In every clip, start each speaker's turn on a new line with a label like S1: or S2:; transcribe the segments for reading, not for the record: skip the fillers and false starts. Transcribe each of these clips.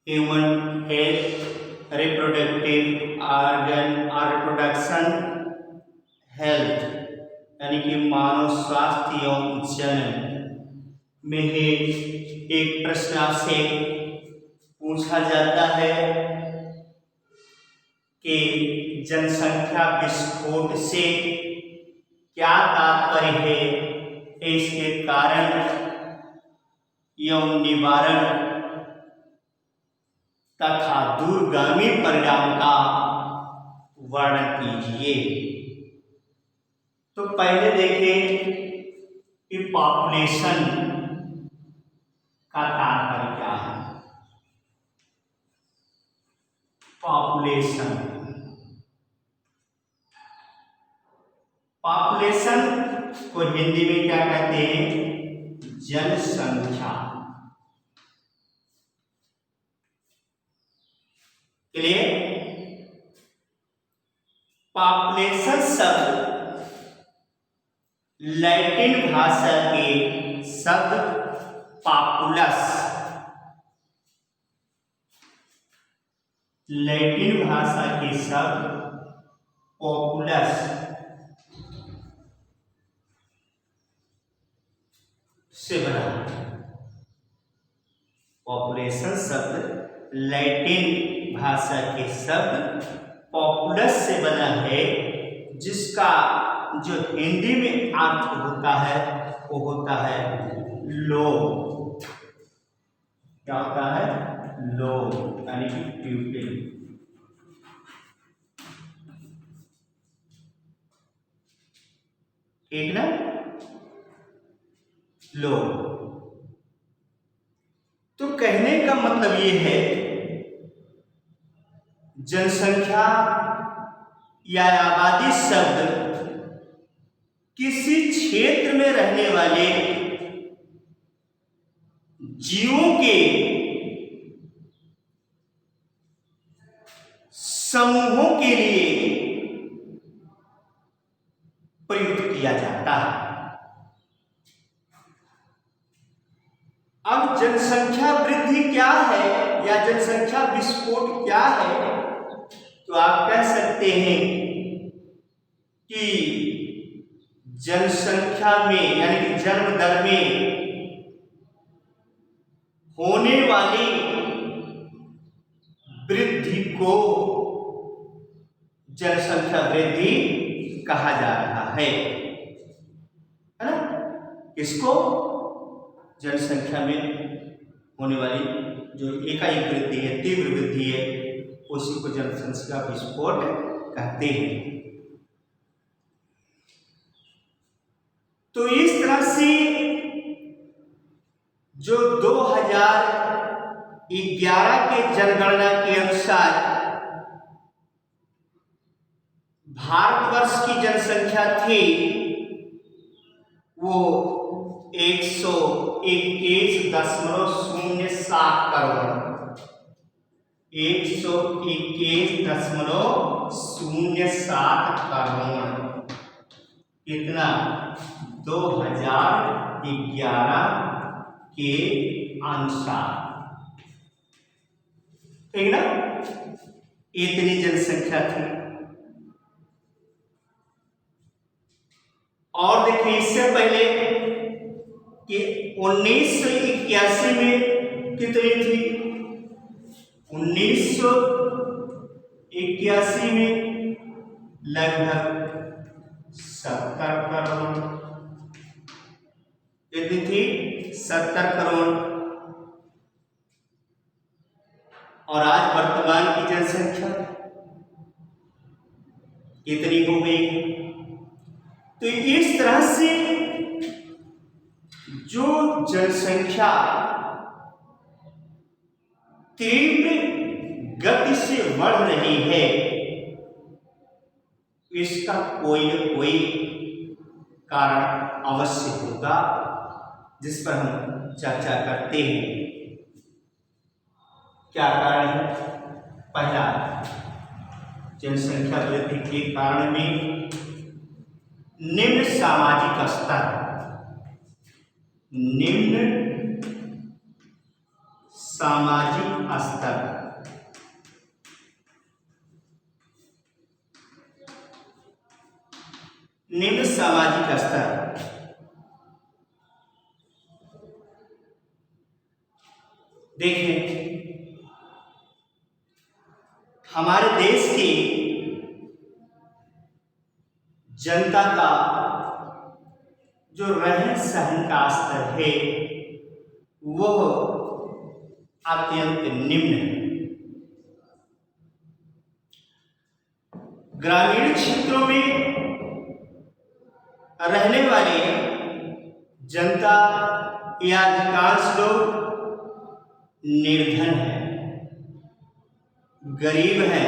S1: Human health, reproductive organ और reproduction health यानी कि मानव स्वास्थ्य एवं जन्म में ही एक प्रश्न आपसे पूछा जाता है कि जनसंख्या विस्फोट से क्या तात्पर्य है, इसके कारण एवं निवारण तथा दूरगामी परिणाम का वर्णन कीजिए। तो पहले देखें कि पॉपुलेशन का तात्पर्य क्या है। पॉपुलेशन को हिंदी में क्या कहते हैं? जनसंख्या। क्लियर? पॉपुलेशन शब्द लैटिन भाषा के शब्द पॉपुलस, लैटिन भाषा के शब्द पॉपुलस से बना। पॉपुलेशन शब्द लैटिन भाषा के शब्द पॉपुलस से बना है, जिसका जो हिंदी में अर्थ होता है वो होता है लोग। क्या होता है? लोग यानी कि पीपल। ठीक ना? लोग। तो कहने का मतलब ये है जनसंख्या या आबादी शब्द किसी क्षेत्र में रहने वाले जीवों के समूहों के लिए प्रयुक्त किया जाता है। अब जनसंख्या वृद्धि क्या है या जनसंख्या विस्फोट क्या है, तो आप कह सकते हैं कि जनसंख्या में यानी कि जन्म दर में होने वाली वृद्धि को जनसंख्या वृद्धि कहा जा रहा है ना? इसको जनसंख्या में होने वाली जो एकाएक वृद्धि है, तीव्र वृद्धि है, उसी को जनसंख्या विस्फोट कहते हैं। तो इस तरह से जो 2011 के जनगणना के अनुसार भारतवर्ष की जनसंख्या थी वो 121.07 करोड़, 121.07 करोड़। कितना? 2011 के अनुसार। ठीक ना? इतनी जनसंख्या थी। और देखिए इससे पहले कि 1981 में कितनी थी? 1981 में लगभग 70 करोड़। कितनी थी? 70 करोड़। और आज वर्तमान की जनसंख्या कितनी हो गई? तो इस तरह से जो जनसंख्या तीव्र गति से बढ़ रही है, इसका कोई न कोई कारण अवश्य होगा, जिस पर हम चर्चा करते हैं। क्या कारण है? पहला, जनसंख्या वृद्धि के कारण में निम्न सामाजिक स्तर, निम्न सामाजिक स्तर, निम्न सामाजिक स्तर। देखिए, हमारे देश की जनता का जो रहन सहन का स्तर है वह अत्यंत निम्न है। ग्रामीण क्षेत्रों में रहने वाली जनता या अधिकांश लोग निर्धन है, गरीब है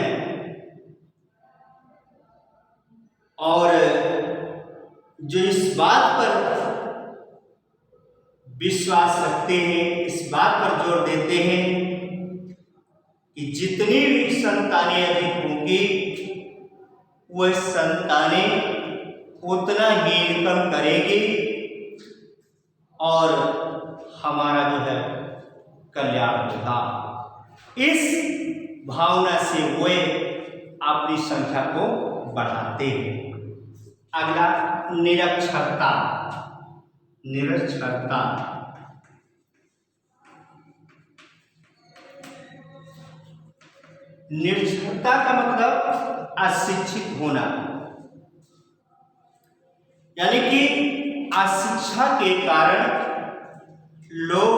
S1: और जो इस बात पर विश्वास रखते हैं, इस बात पर जोर देते हैं कि जितनी भी संतानें अधिक होंगी वह संतानें उतना ही इनकम करेगी और हमारा जो है कल्याण होगा। इस भावना से वे अपनी संख्या को बढ़ाते हैं। अगला निरक्षरता, निरक्षरता। निरक्षरता का मतलब अशिक्षित होना, यानी कि अशिक्षा के कारण लोग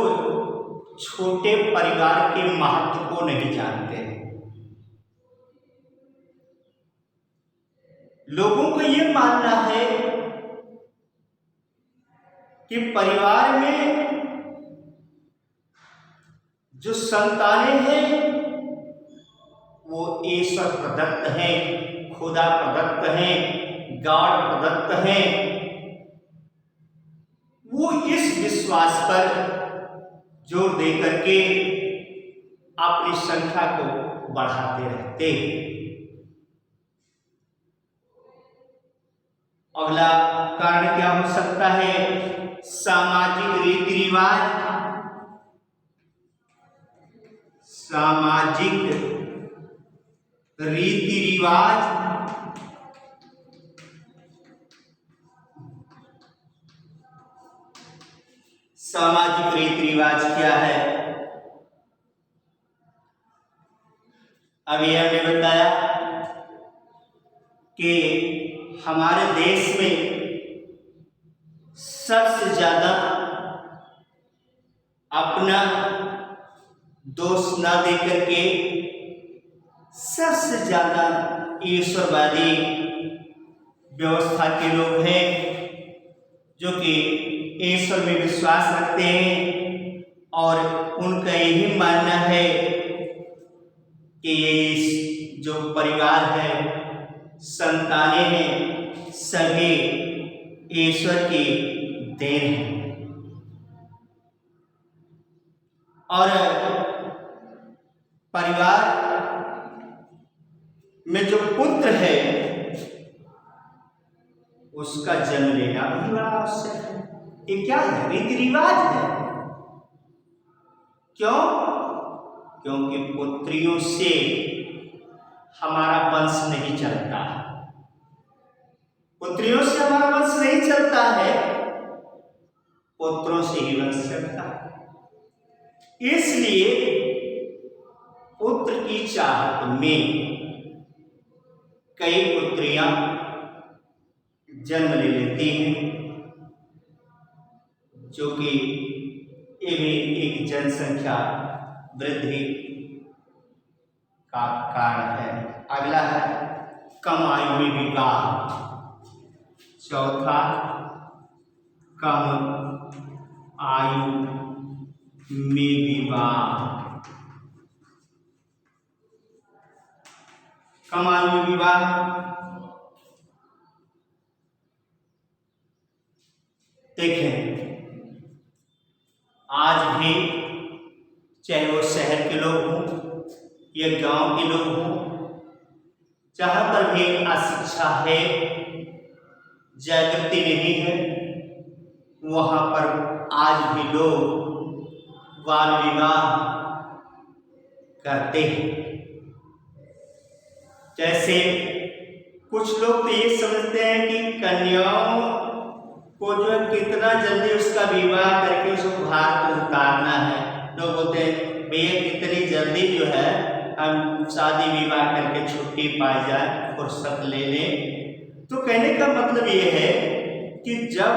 S1: छोटे परिवार के महत्व को नहीं जानते हैं। लोगों को यह मानना है कि परिवार में जो संतानें हैं वो ईश्वर प्रदत्त हैं, खुदा प्रदत्त हैं, गॉड प्रदत्त हैं। वो इस विश्वास पर जोर दे करके अपनी संख्या को बढ़ाते रहते हैं। अगला कारण क्या हो सकता है? सामाजिक रीति रिवाज, सामाजिक रीति रिवाज। सामाजिक रीति रिवाज क्या है? अभी हमने बताया कि हमारे देश में सबसे ज्यादा अपना दोष न देकर के सबसे ज्यादा ईश्वरवादी व्यवस्था के लोग हैं जो कि ईश्वर में विश्वास रखते हैं और उनका यही मानना है कि ये जो परिवार है, संतानें हैं, सभी ईश्वर की देन है। और परिवार में जो पुत्र है उसका जन्म लेना भी बड़ा आवश्यक है। ये क्या है? रीति रिवाज है। क्यों? क्योंकि पुत्रियों से हमारा वंश नहीं चलता है, पुत्रियों से हमारा वंश नहीं चलता है, पुत्रों से ही वंश चलता है। इसलिए पुत्र की चाहत में कई पुत्रियां जन्म ले लेती हैं, जो कि ये भी एक जनसंख्या वृद्धि का कारण है। अगला है कम आयु में विवाह। चौथा, कम आयु में विवाह। कम आयु में विवाह। देखें, आज भी चाहे वो शहर के लोग हों या गांव के लोग हों, जहां पर भी अशिक्षा है, जागृति नहीं है, वहां पर आज भी लोग बाल विवाह करते हैं। जैसे कुछ लोग तो ये समझते हैं कि कन्याओं को जो है कितना जल्दी उसका विवाह करके उसको घाट पर उतारना है। लोग बोलते हैं भैया कितनी जल्दी जो है हम शादी विवाह करके छुट्टी पा जाए, फुर्सत ले लें। तो कहने का मतलब ये है कि जब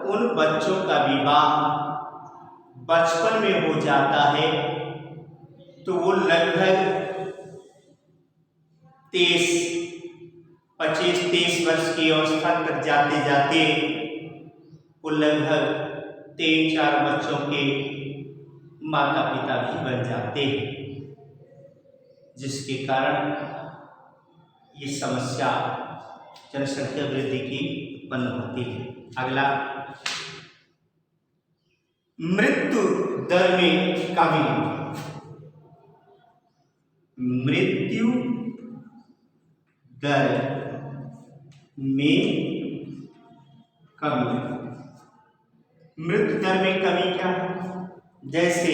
S1: उन बच्चों का विवाह बचपन में हो जाता है तो वो लगभग 25-30 वर्ष की अवस्था तक जाते जाते वो लगभग 3-4 बच्चों के माता पिता भी बन जाते हैं, जिसके कारण ये समस्या जनसंख्या वृद्धि की उत्पन्न होती है। अगला, मृत्यु दर में कमी। मृत्यु दर में कमी। मृत्यु दर में कमी क्या है? जैसे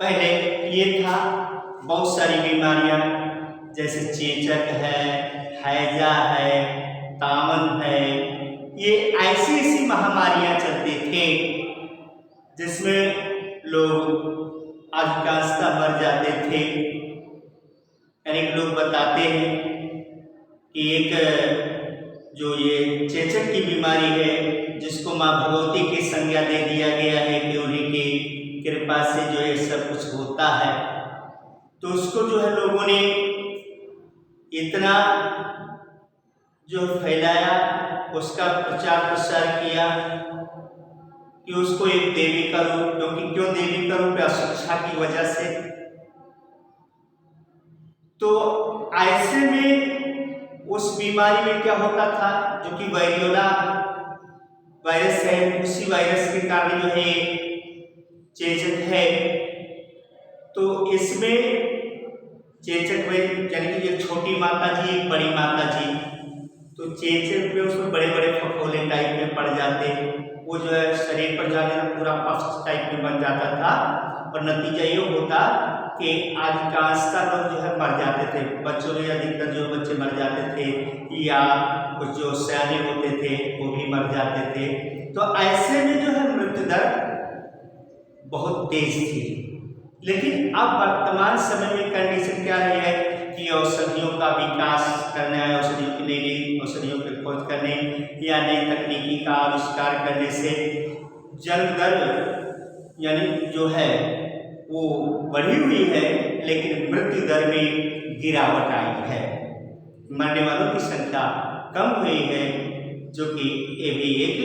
S1: पहले ये था बहुत सारी बीमारियां, जैसे चेचक है, हैजा है, तामन है, ये ऐसी ऐसी महामारियां चलते थे जिसमें लोग अधिकांशतः मर जाते थे। यानी लोग बताते हैं कि एक जो ये चेचक की बीमारी है, जिसको माँ भगवती की संज्ञा दे दिया गया है कि उन्हीं की कृपा से जो है सब कुछ होता है, तो उसको जो है लोगों ने इतना जो फैलाया, उसका प्रचार प्रसार किया कि उसको एक देवी का रूप, क्योंकि क्यों देवी का रूप? अशिक्षा की वजह से। तो ऐसे में उस बीमारी में क्या होता था, जो कि वायरियोला वायरस है, उसी वायरस के कारण जो है चेचक है। तो इसमें चेचक में यानी कि एक छोटी माता जी, एक बड़ी माता जी, तो चेचक में उसमें बड़े बड़े फफोले टाइप में पड़ जाते, वो जो है शरीर पर जाने पूरा पफ टाइप में बन जाता था, और नतीजा ये होता कि अधिकांशतः लोग जो है मर जाते थे। बच्चों में अधिकतर जो बच्चे मर जाते थे, या कुछ जो सयाने होते थे वो भी मर जाते थे। तो ऐसे में जो है मृत्यु दर बहुत तेज थी। लेकिन अब वर्तमान समय में कंडीशन क्या रही है कि औषधियों का विकास करने, औषधियों की नई नई औषधियों की खोज करने या नई तकनीकी का आविष्कार करने से जन्म दर यानी जो है वो बढ़ी हुई है, लेकिन मृत्यु दर में गिरावट आई है। मरने वालों की संख्या कम हुई है, जो कि ये भी एक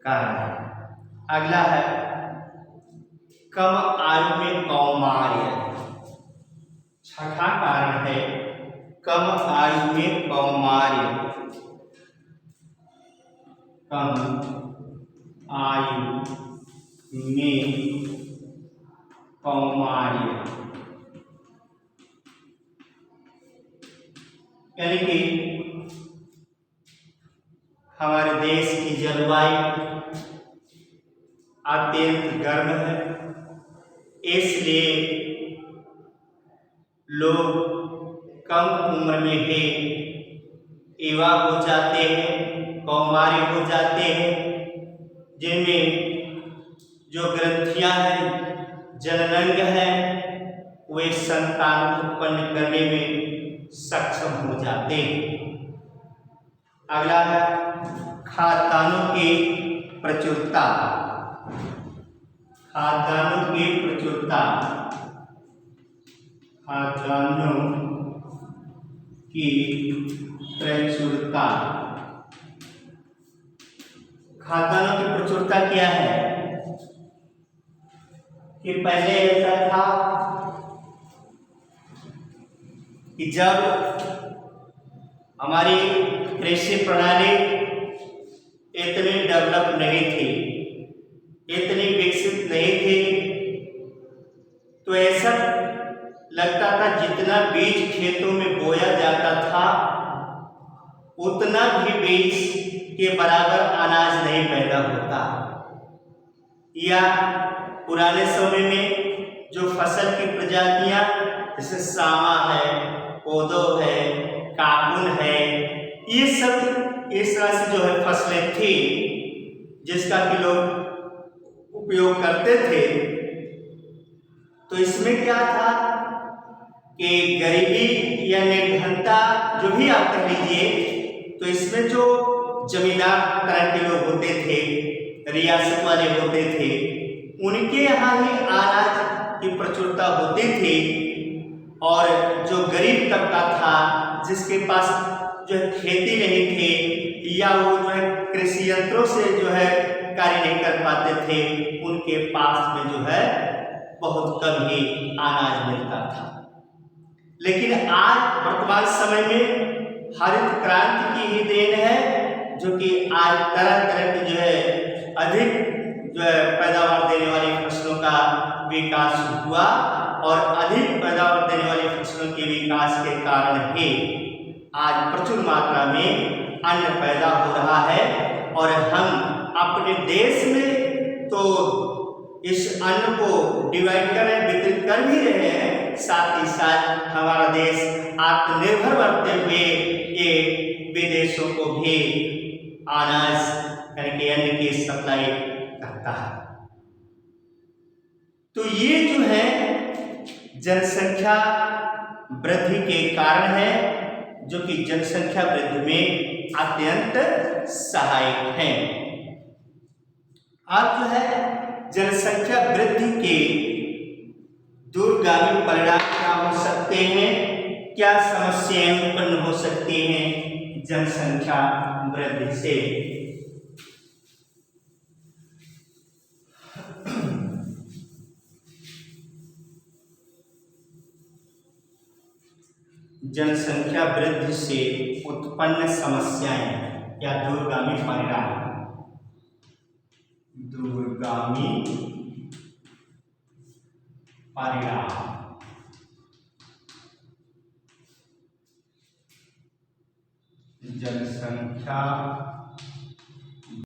S1: कारण है। अगला है कम आयु में कौमार्य। छठा कारण है कम आयु में कौमार्य। कम आयु में कौमार्य यानी कि हमारे देश की जलवायु अत्यंत गर्म है, इसलिए लोग कम उम्र में ही युवा हो जाते हैं, कौमार्य हो जाते हैं, जिनमें जो ग्रंथियां हैं, जननांग है, वे संतान उत्पन्न करने में सक्षम हो जाते हैं। अगला है खाद्यान्नों की प्रचुरता। खाद्यान्नों की प्रचुरता। खाद्यान्नों की प्रचुरता। खाद्यान्नों की प्रचुरता क्या है कि पहले ऐसा था कि जब हमारी कृषि प्रणाली इतनी डेवलप नहीं थी, इतनी विकसित नहीं थी, तो ऐसा लगता था जितना बीज खेतों में बोया जाता था उतना भी बीज के बराबर अनाज नहीं पैदा होता, या पुराने समय में जो फसल की प्रजातियां जैसे सामा है, कोदो है, काकुन है, ये सब इस तरह से जो है फसलें थी जिसका कि लोग उपयोग करते थे। तो इसमें क्या था कि गरीबी या निर्धनता जो भी आप कह लीजिए, तो इसमें जो जमींदार तरह के लोग होते थे, रियासत वाले होते थे, उनके यहाँ ही अनाज की प्रचुरता होती थी, और जो गरीब तबका था जिसके पास जो है खेती नहीं थी या वो जो है कृषि यंत्रों से जो है कार्य नहीं कर पाते थे, उनके पास में जो है बहुत कम ही अनाज मिलता था। लेकिन आज वर्तमान समय में हरित क्रांति की ही देन है, जो कि आज तरह तरह की जो है अधिक जो है पैदावार देने वाली फसलों का विकास हुआ, और अधिक पैदावार देने वाली फसलों के विकास के कारण ही आज प्रचुर मात्रा में अन्न पैदा हो रहा है। और हम अपने देश में तो इस अन्न को डिवाइड कर रहे, वितरित कर भी रहे हैं, साथ ही साथ हमारा देश आत्मनिर्भर बनते हुए ये विदेशों को भी अनाज यानी कि अन्न की सप्लाई करता है। तो ये जो है जनसंख्या वृद्धि के कारण है, जो कि जनसंख्या वृद्धि में अत्यंत सहायक है। अब जो है जनसंख्या वृद्धि के दूरगामी परिणाम क्या हो सकते हैं, क्या समस्याएं उत्पन्न हो सकती हैं जनसंख्या वृद्धि से। जनसंख्या वृद्धि से उत्पन्न समस्याएं या दूरगामी परिणाम। दूरगामी परिणाम जनसंख्या